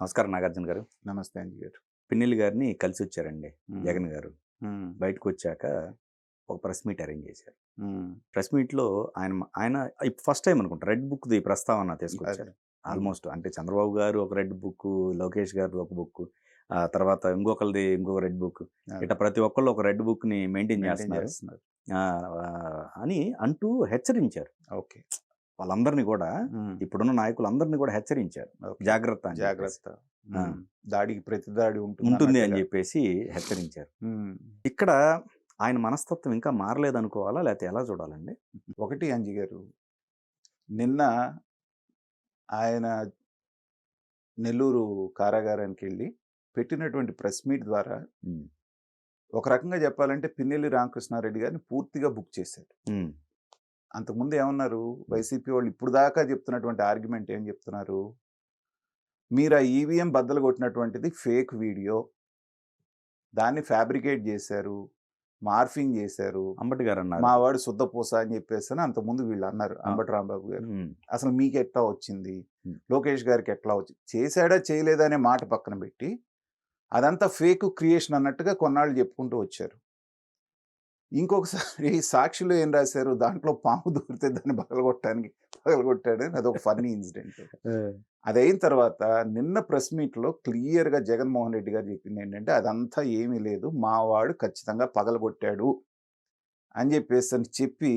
నమస్కారం నాగార్జున గారు. నమస్తే అంజి గారు. పిన్నెల్లి గారిని కలిసొచ్చారండి జగన్ గారు. హ్మ్. బయటకొచ్చాక ఒక ప్రెస్ మీట్ అరేంజ్ చేశారు. హ్మ్. ప్రెస్ మీట్‌లో ఆయన ఫస్ట్ టైమ్ అనుకుంటా రెడ్ బుక్‌ది ప్రస్తావన తీసుకొచ్చారు. హ్మ్. ఆల్మోస్ట్ అంటే చంద్రబాబు గారు ఒక రెడ్ బుక్కు, లోకేష్ గారిది ఒక బుక్కు, తర్వాత ఇంకొకళ్ళది ఇంకొక రెడ్ బుక్. అదే. ఇట్లా ప్రతి ఒక్కళ్ళు ఒక రెడ్ బుక్‌ని మెయింటైన్ మెయింటైన్ చేస్తున్నారు. చేస్తున్నారు. అని అంటూ హెచ్చరించారు. ఓకే. వాళ్ళందరిని కూడా హ్మ్. ఇప్పుడున్న నాయకులందరిని కూడా హెచ్చరించారు. ఓకే. జాగ్రత్త అని చెప్పేసి. జాగ్రత్త. ఆ! హ్మ్. దాడికి ప్రతిదాడి ఉంటుంది అని ఉంటుందన్నట్టుగా. చెప్పేసి హెచ్చరించారు. హ్మ్. ఇక్కడ ఆయన మనస్తత్వం ఇంకా మారలేదనుకోవాలా? లేతే ఎలా చూడాలండి? ఒకటి అంజి గారు, నిన్న ఆయన నెల్లూరు కారాగారానికెళ్ళి పెట్టినటువంటి ప్రెస్ మీట్ ద్వారా హ్మ్. ఒక రకంగా చెప్పాలంటే పిన్నెల్లి రామకృష్ణారెడ్డి గారిని పూర్తిగా బుక్ చేశారు. హ్మ్. అంతకుముందు ఏమన్నారు? వైసీపీ వాళ్ళు ఇప్పుడు దాకా చెప్తున్నటువంటి ఆర్గ్యుమెంట్ ఏం చెప్తున్నారు? మీరు ఆ ఈవీఎం బద్దలు కొట్టినటువంటిది ఫేక్ వీడియో. దాన్ని ఫ్యాబ్రికేట్ చేశారు. మార్ఫింగ్ చేశారు. అంబటి గారన్నారు. మా వాడు శుద్ధపూస అని చెప్పేసని అంతకుముందు వీళ్ళు అన్నారు. ఆ! అంబటి రాంబాబు గారు. హ్మ్. అసలు మీకెట్లా వచ్చింది? హ్మ్. లోకేష్ గారికి ఎట్లా వచ్చింది? చేశాడా? చేయలేదా? అనే మాట పక్కన పెట్టి అదంతా ఫేక్ క్రియేషన్ అన్నట్టుగా కొన్నాళ్ళు చెప్పుకుంటూ వచ్చారు. ఇంకొకసారి సాక్షిలో ఏం రాశారు? దాంట్లో పాము దూరితే దాన్ని పగలగొట్టాడని అదొక ఫన్నీ ఇన్సిడెంట్. ఆ! అదయిన తర్వాత నిన్న ప్రెస్ మీట్‌లో క్లియర్‌గా జగన్మోహన్ రెడ్డి గారు చెప్పిందేంటంటే, అదంతా ఏమీ లేదు. మా వాడు ఖచ్చితంగా పగలగొట్టాడు అని చెప్పి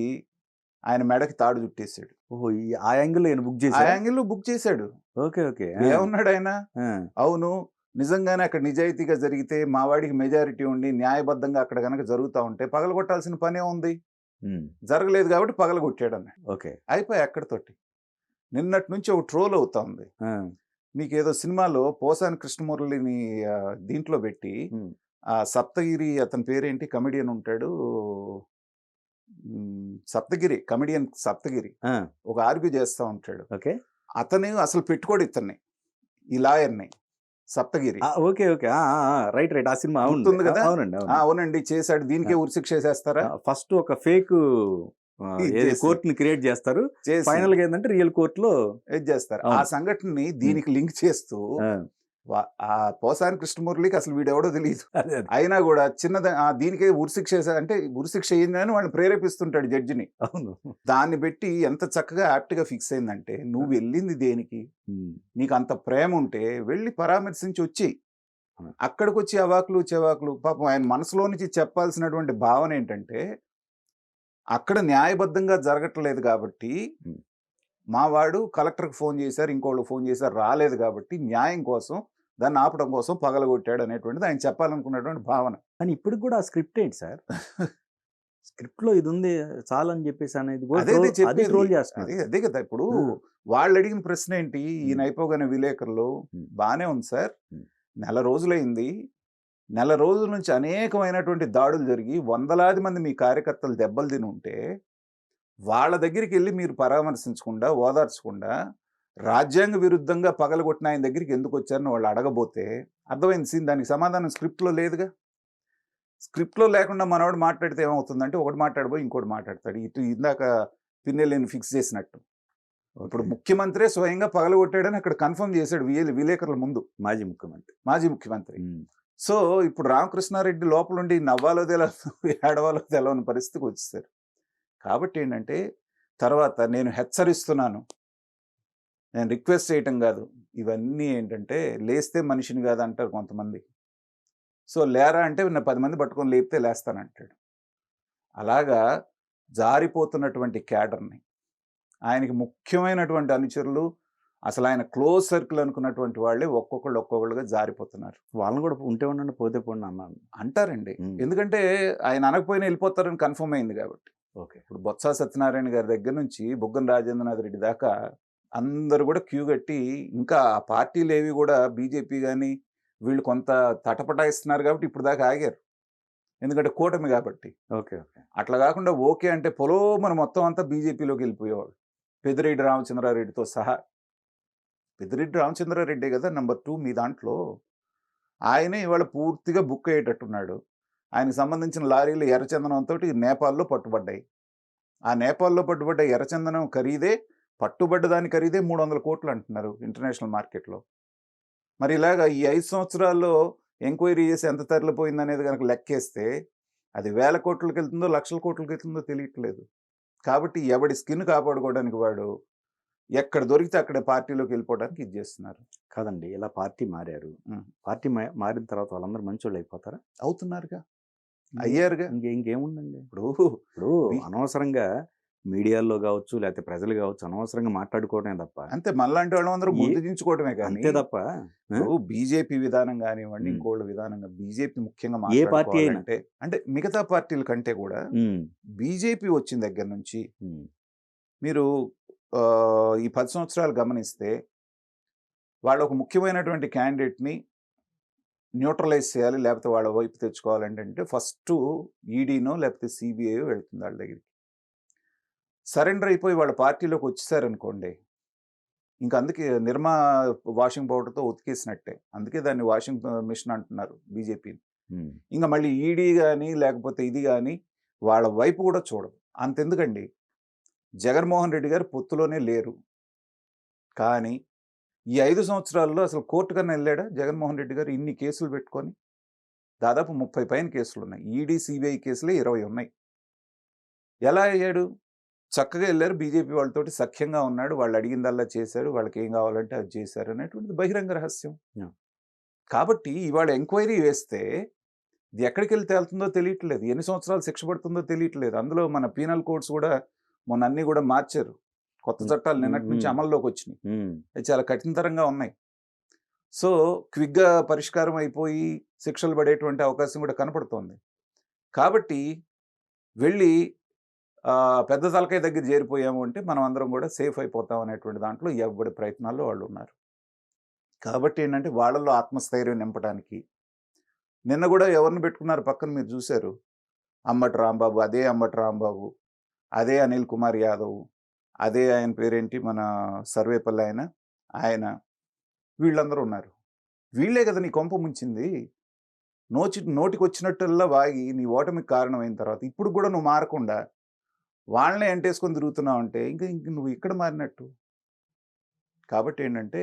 ఆయన మెడకి తాడు చుట్టేసాడు. ఓహో! ఆ యాంగిల్‌లో ఈయన బుక్ ఆ చేసారా? యాంగిల్‌లో బుక్ చేసాడు. ఓకే. ఓకే. ఆ! ఏమన్నాడాయన? ఆ! అవును. నిజంగానే అక్కడ నిజాయితీగా జరిగితే మా వాడికి మెజారిటీ ఉండి న్యాయబద్ధంగా అక్కడ గనక జరుగుతా ఉంటే పగలగొట్టాల్సిన పనేముంది? హ్మ్. జరగలేదు కాబట్టి పగలగొట్టాడన్నాడు. ఓకే. అయిపాయే అక్కడితోటి. నిన్నటి నుంచి ఒక ట్రోల్ అవుతా ఉంది. ఆ! మీకేదో సినిమాలో పోసాని కృష్ణమురళిని దీంట్లో పెట్టి హ్మ్. సప్తగిరి అతని పేరేంటి కమెడియన్ ఉంటాడు. సప్తగిరి కమెడియన్ సప్తగిరి ఆ! ఒక ఆర్గ్యూ చేస్తా ఉంటాడు. ఓకే. అతను అసలు పెట్టుకోడు ఇతన్ని. ఈ లాయర్‌ని సప్తగిరి. ఓకే. ఓకే. ఆ! ఆ! ఆ! రైట్. రైట్. ఆ సినిమా అవునండి. గుర్తుంది కదా! అవునండి. అవునండి. అవునండి చేశాడు. ఆ! దీనికే ఉరిశిక్ష ఏసేస్తారా? ఫస్ట్ ఒక ఫేకు ఇది ఏది చేసి కోర్ట్‌ని క్రియేట్ చేస్తారు. చేసి ఫైనల్‌గా ఏందంటే రియల్ కోర్ట్‌లో ఇది చేస్తారు. ఆ అవును. సంఘటనని హ్మ్. దీనికి లింక్ చేస్తూ ఆ! ఆ పోసాని కృష్ణమురళికి అసలు వీడెవడో తెలీదు. అదే. అదే. అయినా గూడా దీనికే ఉరిశిక్ష అంటే ఉరిశిక్ష అయిందని వాడిని ప్రేరేపిస్తుంటాడు జడ్జిని. అవును. దాన్ని బెట్టి ఎంత చక్కగా యాప్ట్‌గా ఫిక్స్ అయిందంటే, ఆ! నువ్వు వెళ్ళింది దేనికి? హ్మ్. నీకంత ప్రేముంటే వెళ్లి పరామర్శించి ఒచ్చెయి. ఆ! అక్కడికొచ్చి అవాకులు, చెవాకులు పాపం ఆయన మనసులో నుంచి చెప్పాల్సినటువంటి భావనేంటంటే, అక్కడ న్యాయబద్ధంగా జరగట్లేదు గాబట్టి, హ్మ్. మా వాడు కలెక్టర్‌కి ఫోను జేశారు, ఇంకోళ్ళకి ఫోను జేశారు రాలేదు గాబట్టి, న్యాయం కోసం దాన్ని ఆపడం కోసం పగలగొట్టాడు అనేటువంటిది ఆయన చెప్పాలనుకున్నటువంటి భావన. కానీ ఇప్పటికి కూడా ఆ స్క్రిప్ట్ ఏంటి సార్? స్క్రిప్ట్‌లో ఇదుంది చాలని జెప్పేసి అనేది కూడా అదే అది చెప్పేది. ట్రోల్ చేస్తున్నారు. అదే కదా! ఇప్పుడు ఆ! వాళ్ళడిగిన ప్రశ్నేంటి? ఈయన హ్మ్. అయిపోగానే విలేకరులు, హ్మ్. బానే ఉంది సార్. హ్మ్. నెల రోజులైంది. నెల రోజుల నుంచి అనేకమైనటువంటి దాడులు జరిగి, వందలాది మంది మీ కార్యకర్తలు దెబ్బలు తినుంటే, వాళ్ళ దగ్గరికెళ్లి మీరు పరామర్శించకుండా, ఓదార్చకుండా, రాజ్యాంగ విరుద్ధంగా పగలగొట్టిన ఆయన దగ్గరికి ఎందుకొచ్చారని వాళ్ళు అడగబోతే, అర్థమైంది సీన్. దానికి సమాధానం స్క్రిప్ట్‌లో లేదుగా. స్క్రిప్ట్‌లో లేకుండా మనోడు మాట్లాడితే ఏమవుతుందంటే, ఒకటి మాట్లాడబోయి ఇంకోటి మాట్లాడతాడు. ఇటు ఇందాక పిన్నెల్లిని ఫిక్స్ చేసినట్టు. ఇప్పుడు ఓకే. ముఖ్యమంత్రే స్వయంగా పగలగొట్టాడని అక్కడ కన్ఫర్మ్ చేశాడు విలేకరుల ముందు. మాజీ ముఖ్యమంత్రి. మాజీ ముఖ్యమంత్రి. హ్మ్. సో, ఇప్పుడు రామకృష్ణారెడ్డి లోపలుండి నవ్వాలో తెలవదు, ఏడవాలో తెలవని పరిస్థితికొచ్చేసారు. కాబట్టేంటంటే, తర్వాత నేను హెచ్చరిస్తున్నాను. నేను రిక్వెస్ట్ చేయటం గాదు. ఇవన్నీ ఏంటంటే, లేస్తే మనిషిని గాదంటారు కొంతమంది. సో, లేరా అంటే 10 మంది పట్టుకొని లేపితే లేస్తానంటాడు. అలాగా జారిపోతున్నటువంటి క్యాడర్‌ని, ఆయనకి ముఖ్యమైనటువంటి అనుచరులు, అసలాయన క్లోజ్ సర్కిల్ అనుకున్నటువంటి వాళ్ళే ఒక్కొక్కళ్ళుగా జారిపోతున్నారు. వాళ్ళని కూడా ఉంటే ఉండండి, పోతే పోండి అన్నాను. అంటారండి. హ్మ్. ఎందుకంటే, ఆయన అనకపోయినా ఎళ్ళిపోతారని కన్ఫర్మ్ అయింది గాబట్టి. ఓకే. ఇప్పుడు బొత్స సత్యనారాయణ గారి దగ్గర నుంచి బుగ్గన రాజేంద్రనాథ్ రెడ్డి దాకా అందరూ గూడా క్యూ గట్టి ఇంకా ఆ పార్టీలేవి గూడా బీజేపీ గాని, వీళ్ళు కొంత తటపటాయిస్తున్నారు గాబట్టి ఇప్పటిదాకా ఆగారు. ఎందుకంటే కూటమి గాబట్టి. ఓకే. ఓకే. అట్లా గాకుండా ఓకే అంటే పొలోమన మొత్తం అంతా బీజేపీలోకెళ్ళిపోయేవాళ్ళు. పెద్దిరెడ్డి రామచంద్రారెడ్డితో సహా. పెద్దిరెడ్డి రామచంద్రారెడ్డే గదా! నంబర్ 2 మీ దాంట్లో. ఆయనే ఇవాళ పూర్తిగా బుక్ అయ్యేటట్టున్నాడు. ఆయనకు సంబంధించిన లారీలు ఎర్రచందనంతోటి నేపాల్‌లో పట్టుబడ్డాయి. ఆ నేపాల్‌లో పట్టుబడ్డ ఎర్రచందనం ఖరీదే పట్టుబడ్డ దాని ఖరీదే 300,00,00,000 అంటున్నారు ఇంటర్నేషనల్ మార్కెట్‌లో. మరి ఇలాగ ఈ 5 సంవత్సరాల్లో ఎంక్వైరీ చేసి ఎంత తరలిపోయిందనేది గనక లెక్కేస్తే అది వేల కోట్లకెళ్తుందో, లక్షల కోట్లకెళ్తుందో తెలియట్లేదు. కాబట్టి ఎవడి స్కిన్ కాపాడుకోవడానికి వాడు ఎక్కడ దొరికితే అక్కడే పార్టీలోకి వెళ్ళిపోవడానికి ఇది చేస్తున్నారు. కాదండి. ఇలా పార్టీ మారారు. హ్మ్. పార్టీ మారిన తర్వాత వాళ్ళందరూ మంచోళ్ళు అయిపోతారా? అవుతున్నారుగా. అయ్యారుగా. ఇంకేముందండి? ఇప్పుడు ఇప్పుడు బి అనవసరంగా మీడియాలో గావచ్చు, లేకపోతే ప్రజలు గావచ్చు అనవసరంగా మాట్లాడుకోవడమే తప్ప అంతే మనలాంటి వాళ్ళందరూ ఏ ముద్దించుకోవడమే కానీ అంతే తప్ప ఇప్పుడు బీజేపీ విధానం గానివ్వండి, హ్మ్. ఇంకోళ్ళ విధానంగా బీజేపీ ముఖ్యంగా ఏ పార్టీ అయినా. మాట్లాడుకోవాలంటే అంటే మిగతా పార్టీల కంటే కూడా హ్మ్. బీజేపీ వచ్చిన దగ్గర నుంచి హ్మ్. మీరు ఈ 10 సంవత్సరాలు గమనిస్తే వాళ్ళు ఒక ముఖ్యమైనటువంటి క్యాండిడేట్‌ని న్యూట్రలైజ్ చేయాలి. లేకపోతే వాళ్ళ వైపు తెచ్చుకోవాలంటే ఫస్టు ఈడీనో లేకపోతే సీబీఐయో వెళ్తుంది ఆళ్ళ దగ్గరికి. సరెండర్ అయిపోయి వాళ్ళ పార్టీలోకి వచ్చేసారనుకోండి, ఇంక అందుకే నిర్మా వాషింగ్ పౌడర్‌తో ఉతికేసినట్టే. అందుకే దాన్ని వాషింగ్ మిషన్ అంటున్నారు బీజేపీని. హ్మ్. ఇంక మళ్ళీ ఈడీ గాని, లేకపోతే ఇది గాని వాళ్ళ వైపు కూడా చూడదు. అంతెందుకండి, జగన్మోహన్ రెడ్డి గారు పొత్తులోనే లేరు. కానీ ఈ 5 సంవత్సరాల్లో అసలు కోర్టు కన్నా ఎళ్ళాడా జగన్మోహన్ రెడ్డి గారు ఇన్ని కేసులు పెట్టుకొని? దాదాపు 30 పైన కేసులున్నాయి. ఈడీ, సీబీఐ కేసులే 20 ఉన్నాయి. ఎలా అయ్యాడు? చక్కగా ఎళ్లారు బీజేపీ వాళ్ళతోటి సఖ్యంగా ఉన్నాడు. వాళ్ళు అడిగిందల్లా చేశాడు. వాళ్ళకేం కావాలంటే అది చేశారు అనేటువంటిది బహిరంగ రహస్యం. యాహ్! కాబట్టి ఇవాళ ఎంక్వైరీ వేస్తే ఇది ఎక్కడికెళ్ళి తేలుతుందో తెలియట్లేదు. ఎన్ని సంవత్సరాలు శిక్ష పడుతుందో తెలియట్లేదు. అందులో మన పీనల్ కోడ్స్ కూడా మొన్న అన్నీ కూడా మార్చారు. కొత్త హ్మ్. చట్టాలు హ్మ్. నిన్నటి నుంచి హ్మ్. అమల్లోకొచ్చినియి. హ్మ్. అవి చాలా కఠినతరంగా ఉన్నాయి. సో, క్విక్‌గా పరిష్కారం అయిపోయి శిక్షలు పడేటువంటి అవకాశం కూడా కనపడుతోంది. కాబట్టి వెళ్ళి పెద్ద తలకాయ దగ్గర చేరిపోయాము అంటే మనం అందరం కూడా సేఫ్ అయిపోతాం అనేటువంటి దాంట్లో ఎవ్వడి ప్రయత్నాల్లో వాళ్ళున్నారు. కాబట్టి ఏంటంటే వాళ్ళలో ఆత్మస్థైర్యం నింపడానికి నిన్న కూడా ఎవరిని పెట్టుకున్నారు పక్కన మీరు చూసారు. అంబటి రాంబాబు, అదే అంబటి రాంబాబు, అదే అనిల్ కుమార్ యాదవ్, అదే ఆయన పేరేంటి మన సర్వేపల్లి ఆయన, ఆయన వీళ్ళందరూ ఉన్నారు. వీళ్ళే కదా నీ కొంప ముంచింది. నోటికొచ్చినట్టల్లా వాగి నీ ఓటమికి కారణమైన తర్వాత ఇప్పుడు కూడా నువ్వు మారకుండా వాళ్ళనే ఎంటేసుకొని తిరుగుతున్నావంటే ఇంక నువ్వు ఇక్కడ మారినట్టు. కాబట్టి ఏంటంటే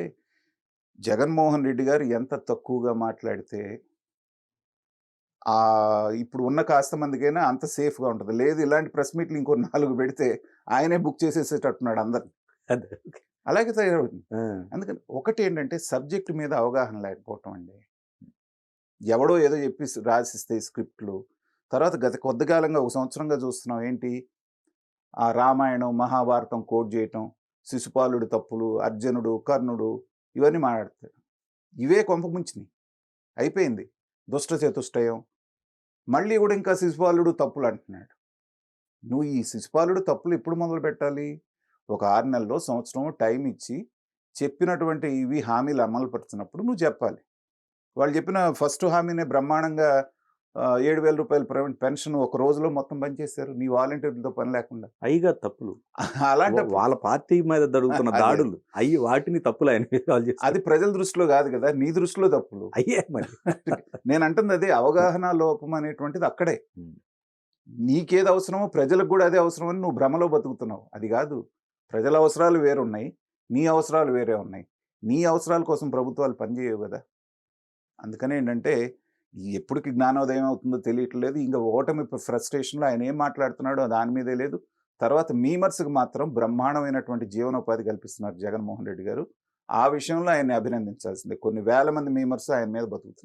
జగన్మోహన్ రెడ్డి గారు ఎంత తక్కువగా మాట్లాడితే ఇప్పుడు ఉన్న కాస్త మందికైనా అంత సేఫ్‌గా ఉంటది. లేదు ఇలాంటి ప్రెస్ మీట్‌లు ఇంకో 4 పెడితే ఆయనే బుక్ చేసేసేటట్టున్నాడు అందరిని. అదే. అలాగే తయారవుతుంది. ఆ! అందుకని ఒకటేంటంటే సబ్జెక్ట్ మీద అవగాహన లేకపోవటం అండి. ఎవడో ఏదో చెప్పి రాసిస్తే స్క్రిప్ట్‌లు. తర్వాత గత కొద్ది కాలంగా ఒక సంవత్సరంగా చూస్తున్నాం ఏంటి? ఆ రామాయణం, మహాభారతం కోట్ చేయటం, శిశుపాలుడి తప్పులు, అర్జునుడు, కర్ణుడు ఇవన్నీ మాట్లాడతారు. ఇవే కొంప ముంచినియి. అయిపోయింది. దుష్ట చతుష్టయం. మళ్ళీ గూడా ఇంకా శిశుపాలుడు తప్పులంటున్నాడు. నువ్వు ఈ శిశుపాలుడు తప్పులు ఎప్పుడు మొదలుపెట్టాలి? ఒక 6 నెల్లో, సంవత్సరమో టైం ఇచ్చి చెప్పినటువంటి ఇవి హామీలు అమలు పరుస్తున్నప్పుడు నువ్వు చెప్పాలి. వాళ్ళు చెప్పిన ఫస్ట్ హామీనే బ్రహ్మాండంగా రూ. 7,000 పెన్షన్ ఒక రోజులో మొత్తం బంచేశారు. నీ వాలంటీర్‌లతో పని లేకుండా. అయిగా తప్పులు. అలాంటప్పుడు వాళ్ళ పార్టీ మీద జరుగుతున్న అదే. దాడులు. వాటిని తప్పులు ఆయన మీద వాళ్ళు అది చేస్తారు. ప్రజల దృష్టిలో గాదు గదా! నీ దృష్టిలో తప్పులు. అయ్యే మరి. నేనంటుంది అదే అవగాహన లోపం అనేటువంటిది అక్కడే. హ్మ్. నీకేది అవసరమో ప్రజలకు గూడా అదే అవసరమని నువ్వు భ్రమలో బతుకుతున్నావు. అది గాదు. ప్రజల అవసరాలు వేరున్నాయి. నీ అవసరాలు వేరే ఉన్నాయి. నీ అవసరాల కోసం ప్రభుత్వాలు పనిజేయవు గదా! అందుకనేంటంటే ఎప్పటికి జ్ఞానోదయం అవుతుందో తెలియట్లేదు. ఇంక ఓటమి ఫ్రస్ట్రేషన్‌లో ఆయన ఏం మాట్లాడుతున్నాడో దాని మీదే లేదు. తర్వాత మీమర్స్‌కి మాత్రం బ్రహ్మాండమైనటువంటి జీవనోపాధి కల్పిస్తున్నారు జగన్మోహన్ రెడ్డి గారు. ఆ విషయంలో ఆయన్ని అభినందించాల్సిందే. కొన్ని వేల మంది మీమర్స్ ఆయన మీద బతుకుతున్నారు.